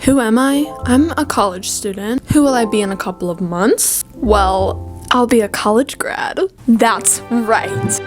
Who am I? I'm a college student. Who will I be in a couple of months? Well, I'll be a college grad. That's right.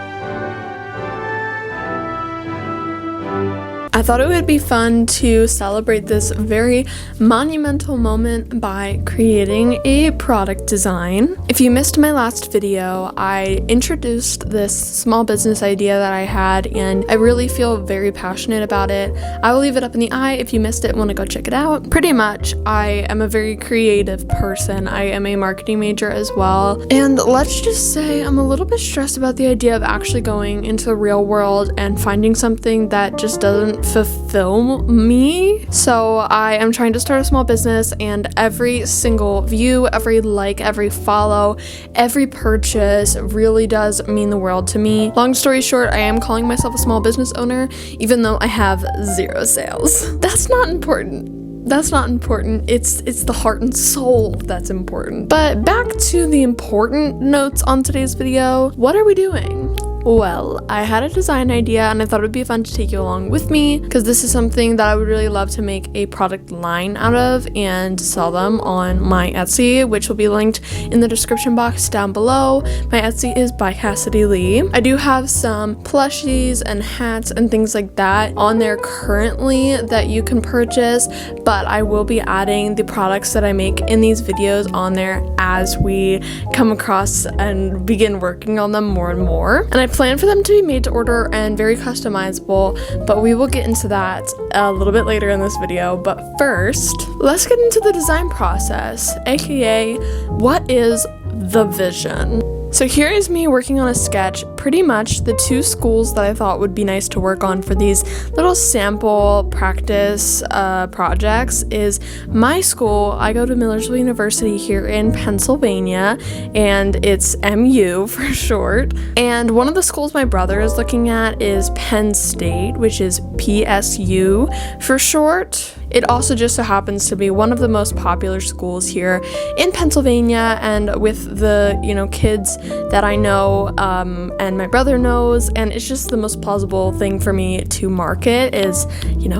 I thought it would be fun to celebrate this very monumental moment by creating a product design. If you missed my last video, I introduced this small business idea that I had, and I really feel very passionate about it. I will leave it up in the eye if you missed it and want to go check it out. Pretty much, I am a very creative person. I am a marketing major as well, and let's just say I'm a little bit stressed about the idea of actually going into the real world and finding something that just doesn't fulfill me. So I am trying to start a small business, and every single view, every like, every follow, every purchase really does mean the world to me. Long story short, I am calling myself a small business owner even though I have 0 sales. That's not important. That's not important. It's the heart and soul that's important. But back to the important notes on today's video. What are we doing? Well, I had a design idea and I thought it would be fun to take you along with me because this is something that I would really love to make a product line out of and sell them on my Etsy, which will be linked in the description box down below. My Etsy is by Cassidy Lee. I do have some plushies and hats and things like that on there currently that you can purchase, but I will be adding the products that I make in these videos on there as we come across and begin working on them more and more. And I plan for them to be made to order and very customizable, but we will get into that a little bit later in this video. But first, let's get into the design process, aka what is the vision? So here is me working on a sketch. Pretty much the 2 schools that I thought would be nice to work on for these little sample practice projects is my school. I go to Millersville University here in Pennsylvania, and it's MU for short. And one of the schools my brother is looking at is Penn State, which is PSU for short. It also just so happens to be one of the most popular schools here in Pennsylvania, and with the, kids that I know and my brother knows, and it's just the most plausible thing for me to market is,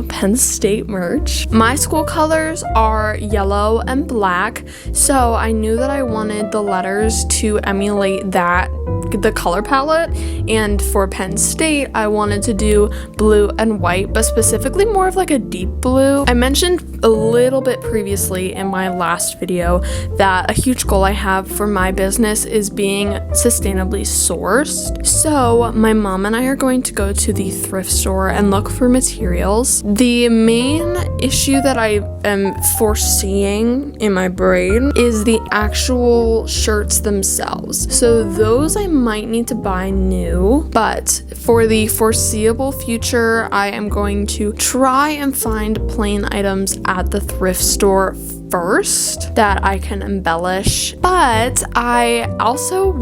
Penn State merch. My school colors are yellow and black, so I knew that I wanted the letters to emulate the color palette, and for Penn State I wanted to do blue and white, but specifically more of like a deep blue. I mentioned a little bit previously in my last video that a huge goal I have for my business is being sustainably sourced. So my mom and I are going to go to the thrift store and look for materials. The main issue that I am foreseeing in my brain is the actual shirts themselves. So those I might need to buy new, but for the foreseeable future, I am going to try and find plain items at the thrift store first that I can embellish. But I also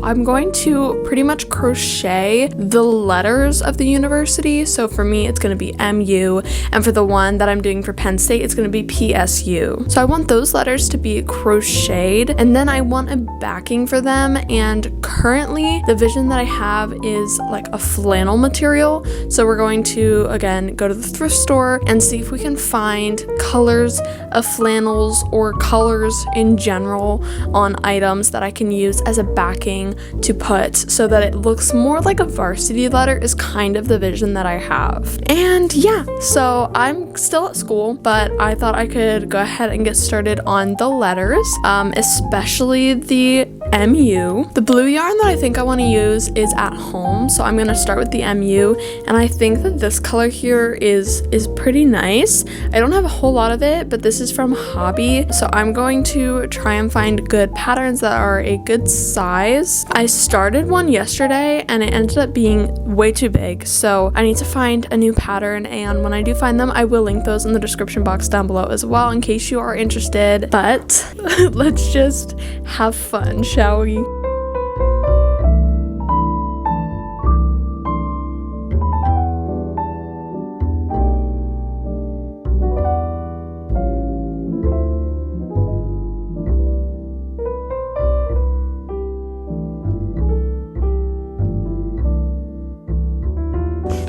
I'm going to pretty much crochet the letters of the university. So for me, it's going to be MU, and for the one that I'm doing for Penn State, it's going to be PSU. So I want those letters to be crocheted, and then I want a backing for them. And currently, the vision that I have is like a flannel material. So we're going to, again, go to the thrift store and see if we can find colors of flannel or colors in general on items that I can use as a backing to put so that it looks more like a varsity letter is kind of the vision that I have. And yeah, so I'm still at school, but I thought I could go ahead and get started on the letters, especially the MU. The blue yarn that I think I want to use is at home, so I'm going to start with the MU, and I think that this color here is pretty nice. I don't have a whole lot of it, but this is from Hobby, so I'm going to try and find good patterns that are a good size. I started one yesterday and it ended up being way too big, so I need to find a new pattern, and when I do find them, I will link those in the description box down below as well in case you are interested. But let's just have fun, shall we?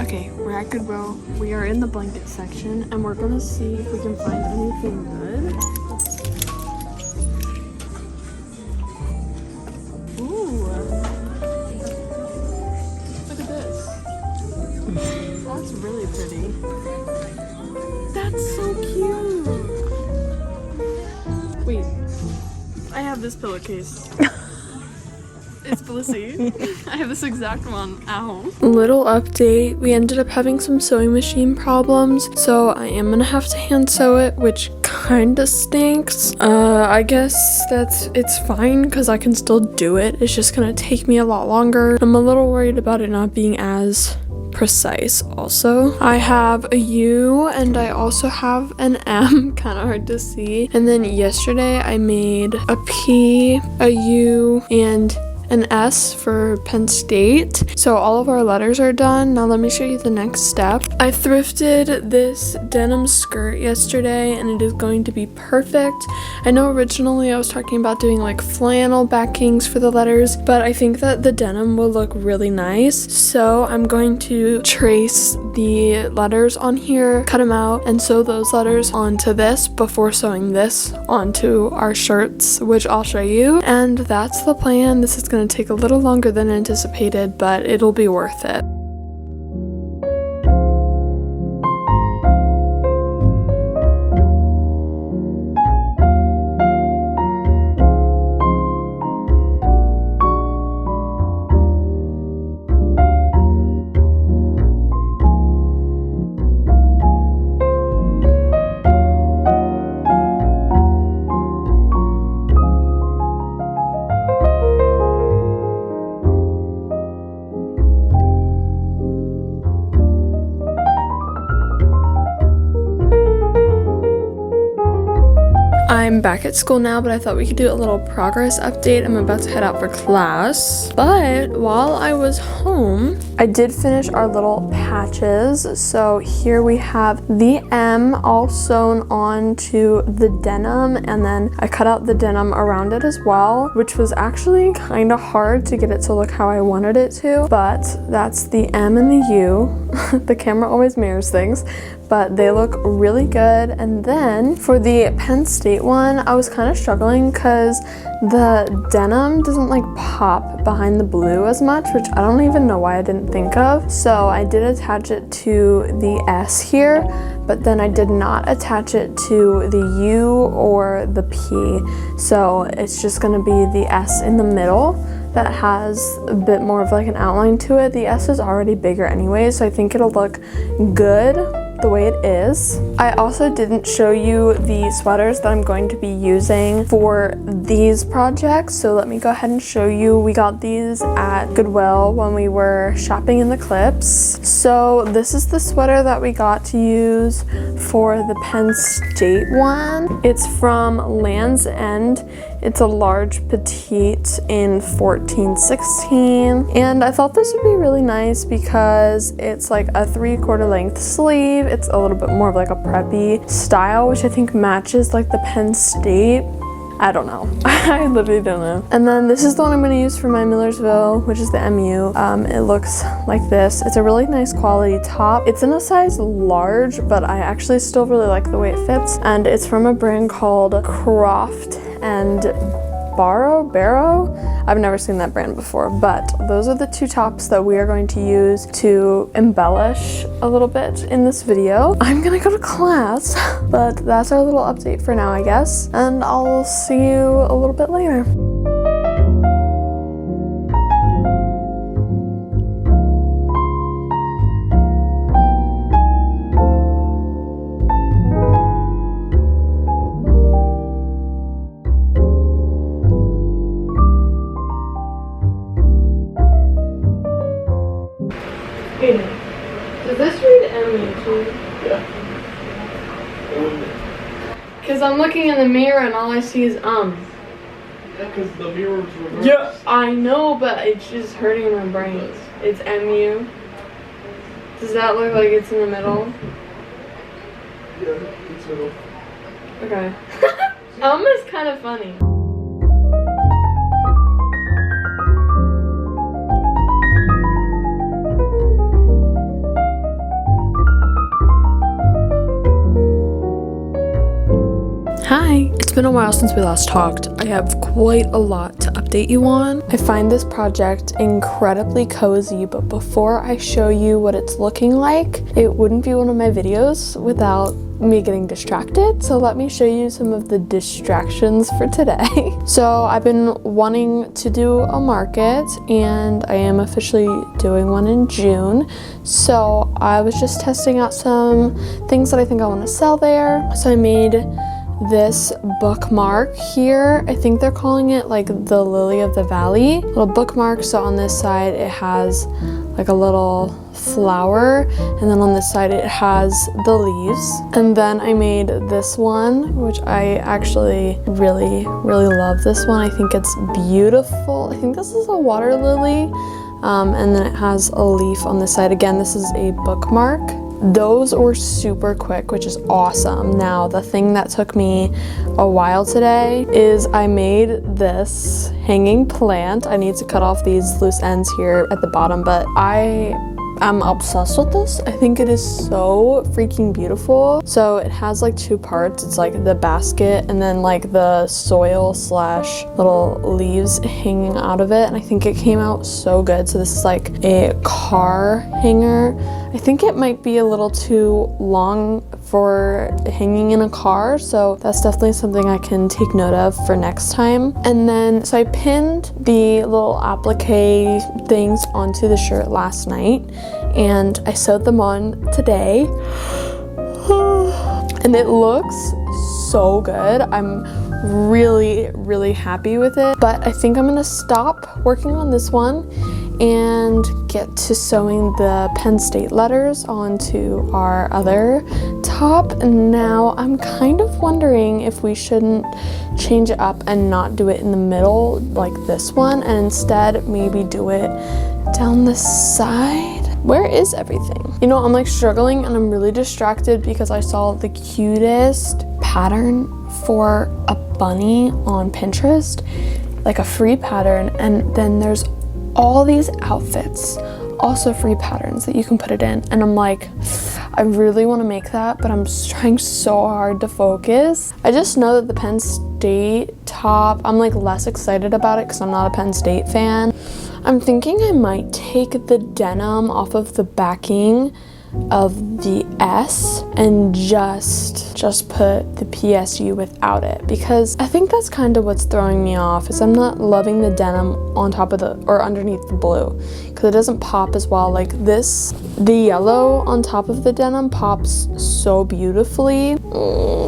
Okay, we're at Goodwill. We are in the blanket section and we're gonna see if we can find anything good. Ooh. Look at this. That's really pretty. That's so cute. Wait. I have this pillowcase. It's Blissy. I have this exact one at home. Little update. We ended up having some sewing machine problems, so I am gonna have to hand sew it, which kinda stinks. I guess it's fine because I can still do it. It's just gonna take me a lot longer. I'm a little worried about it not being as precise. Also, I have a U and I also have an M, kind of hard to see. And then yesterday I made a P, a U, and an S for Penn State. So all of our letters are done. Now let me show you the next step. I thrifted this denim skirt yesterday and it is going to be perfect. I know originally I was talking about doing like flannel backings for the letters, but I think that the denim will look really nice. So I'm going to trace the letters on here, cut them out, and sew those letters onto this before sewing this onto our shirts, which I'll show you. And that's the plan. This is going to take a little longer than anticipated, but it'll be worth it. I'm back at school now, but I thought we could do a little progress update. I'm about to head out for class. But while I was home, I did finish our little patches. So here we have the M all sewn onto the denim, and then I cut out the denim around it as well, which was actually kind of hard to get it to look how I wanted it to. But that's the M and the U. The camera always mirrors things, but they look really good. And then for the Penn State one, I was kind of struggling because the denim doesn't like pop behind the blue as much, which I don't even know why I didn't think of. So I did attach it to the S here, but then I did not attach it to the U or the P. So it's just gonna be the S in the middle that has a bit more of like an outline to it. The S is already bigger anyway, so I think it'll look good the way it is. I also didn't show you the sweaters that I'm going to be using for these projects, so let me go ahead and show you. We got these at Goodwill when we were shopping in the clips. So this is the sweater that we got to use for the Penn State one. It's from Land's End. It's a large petite in 14-16, and I thought this would be really nice because it's like a 3/4 length sleeve. It's a little bit more of like a preppy style, which I think matches like the Penn State. I don't know. I literally don't know. And then this is the one I'm going to use for my Millersville, which is the MU. It looks like this. It's a really nice quality top. It's in a size large, but I actually still really like the way it fits. And it's from a brand called Croft and Barrow. I've never seen that brand before, but those are the two tops that we are going to use to embellish a little bit in this video. I'm gonna go to class, but that's our little update for now, I guess, and I'll see you a little bit later. Does this read MU too? Yeah. Because I'm looking in the mirror and all I see is Yeah, because the mirror's reversed. Yeah, I know, but it's just hurting my brain. It's MU. Does that look like it's in the middle? Yeah, it's middle. Okay. Is kind of funny. Hi! It's been a while since we last talked. I have quite a lot to update you on. I find this project incredibly cozy, but before I show you what it's looking like, it wouldn't be one of my videos without me getting distracted. So let me show you some of the distractions for today. So I've been wanting to do a market and I am officially doing one in June. So I was just testing out some things that I think I want to sell there. So I made this bookmark here. I think they're calling it like the Lily of the Valley. Little bookmark. So on this side it has like a little flower, and then on this side it has the leaves. And then I made this one, which I actually really love this one. I think it's beautiful. I think this is a water lily. And then it has a leaf on this side. Again, this is a bookmark. Those were super quick, which is awesome. Now, the thing that took me a while today is I made this hanging plant. I need to cut off these loose ends here at the bottom, but I'm obsessed with this. I think it is so freaking beautiful. So it has like two parts. It's like the basket and then like the soil slash little leaves hanging out of it. And I think it came out so good. So this is like a car hanger. I think it might be a little too long for hanging in a car. So that's definitely something I can take note of for next time. And then, so I pinned the little applique things onto the shirt last night and I sewed them on today. And it looks so good. I'm really happy with it. But I think I'm gonna stop working on this one and get to sewing the Penn State letters onto our other top. And now I'm kind of wondering if we shouldn't change it up and not do it in the middle like this one, and instead maybe do it down the side. Where is everything? You know, I'm like struggling and I'm really distracted because I saw the cutest pattern for a bunny on Pinterest, like a free pattern, and then there's all these outfits, also free patterns that you can put it in. And I'm like, I really want to make that, but I'm trying so hard to focus. I just know that the Penn State top, I'm like less excited about it because I'm not a Penn State fan. I'm thinking I might take the denim off of the backing of the S and just put the PSU without it, because I think that's kind of what's throwing me off, is I'm not loving the denim on top of the, or underneath the blue, because it doesn't pop as well. Like this, the yellow on top of the denim pops so beautifully.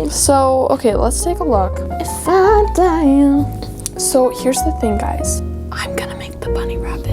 So okay, let's take a look. If I die. So here's the thing, guys. I'm gonna make the bunny rabbit.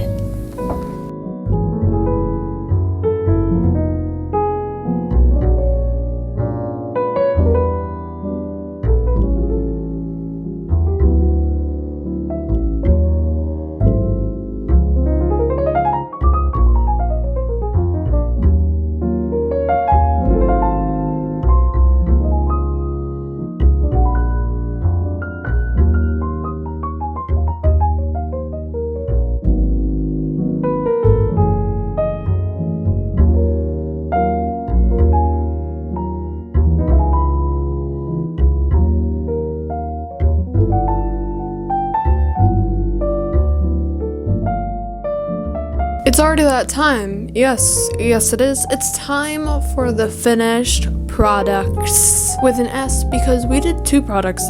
It's already that time. Yes it is. It's time for the finished products with an S, because we did two projects,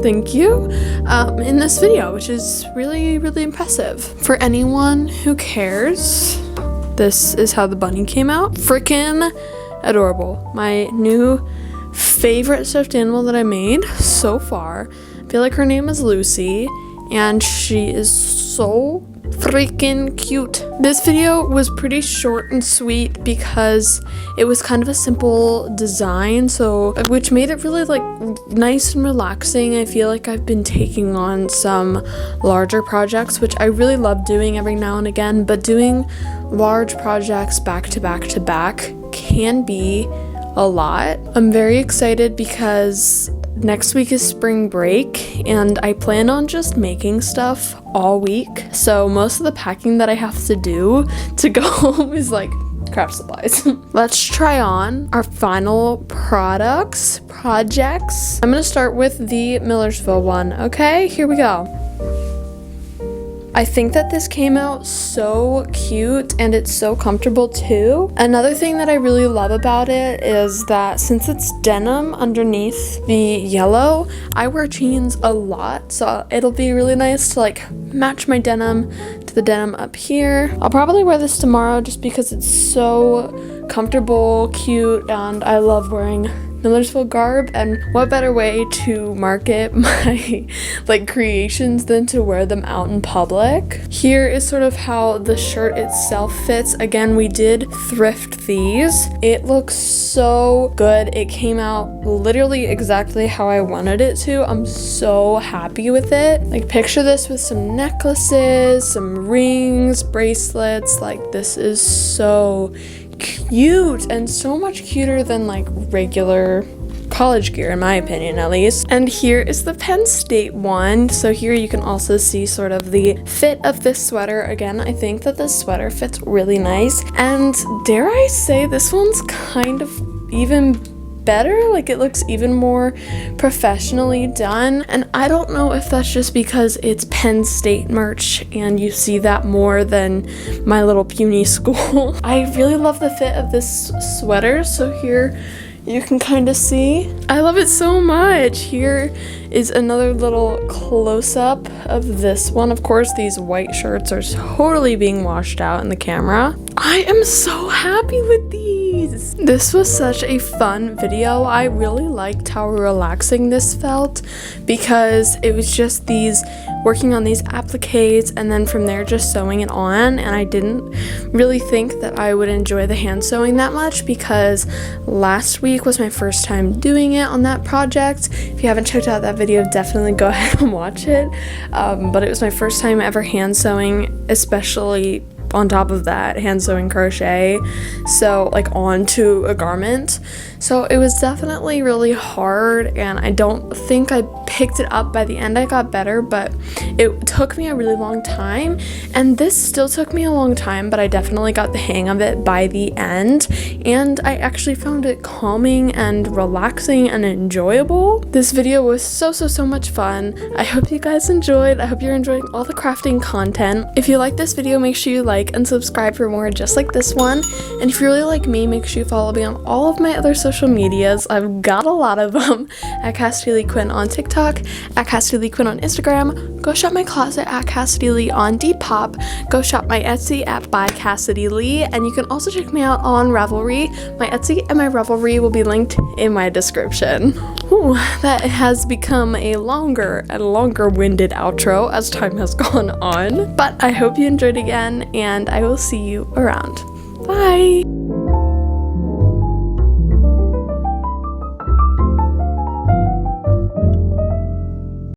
thank you, in this video, which is really impressive. For anyone who cares, this is how the bunny came out. Freaking adorable. My new favorite stuffed animal that I made so far. I feel like her name is Lucy, and she is so freaking cute. This video was pretty short and sweet because it was kind of a simple design, so which made it really like nice and relaxing. I feel like I've been taking on some larger projects, which I really love doing every now and again, but doing large projects back to back can be a lot. I'm very excited because next week is spring break and I plan on just making stuff all week. So most of the packing that I have to do to go home is like craft supplies. Let's try on our final projects. I'm gonna start with the Millersville one. Okay, here we go. I think that this came out so cute and it's so comfortable too. Another thing that I really love about it is that since it's denim underneath the yellow, I wear jeans a lot, so it'll be really nice to like match my denim to the denim up here. I'll probably wear this tomorrow just because it's so comfortable, cute, and I love wearing Millersville garb, and what better way to market my like creations than to wear them out in public. Here is sort of how the shirt itself fits. Again, we did thrift these. It looks so good. It came out literally exactly how I wanted it to. I'm so happy with it. Like, picture this with some necklaces, some rings, bracelets. Like, this is so cute and so much cuter than like regular college gear, in my opinion at least. And here is the Penn State one. So here you can also see sort of the fit of this sweater. Again, I think that this sweater fits really nice, and dare I say this one's kind of even better. Like, it looks even more professionally done, and I don't know if that's just because it's Penn State merch and you see that more than my little puny school. I really love the fit of this sweater, so here you can kind of see. I love it so much. Here is another little close-up of this one. Of course, these white shirts are totally being washed out in the camera. I am so happy with these. This was such a fun video. I really liked how relaxing this felt because it was just working on these appliques and then from there just sewing it on, and I didn't really think that I would enjoy the hand sewing that much because last week was my first time doing it on that project. If you haven't checked out that video, definitely go ahead and watch it. But it was my first time ever hand sewing, especially on top of that, hand sewing crochet, so like onto a garment. So it was definitely really hard, and I don't think I picked it up. By the end I got better, but it took me a really long time, and this still took me a long time, but I definitely got the hang of it by the end, and I actually found it calming and relaxing and enjoyable. This video was so much fun. I hope you guys enjoyed. I hope you're enjoying all the crafting content. If you like this video, make sure you like and subscribe for more just like this one, and if you really like me, make sure you follow me on all of my other social medias. I've got a lot of them, at Cassidy Lee Quinn on TikTok, at Cassidy Lee Quinn on Instagram. Go shop my closet at Cassidy Lee on Depop. Go shop my Etsy at by Cassidy Lee, and you can also check me out on Ravelry. My Etsy and my Ravelry will be linked in my description. Ooh, that has become a longer and longer winded outro as time has gone on, but I hope you enjoyed again, and I will see you around. Bye!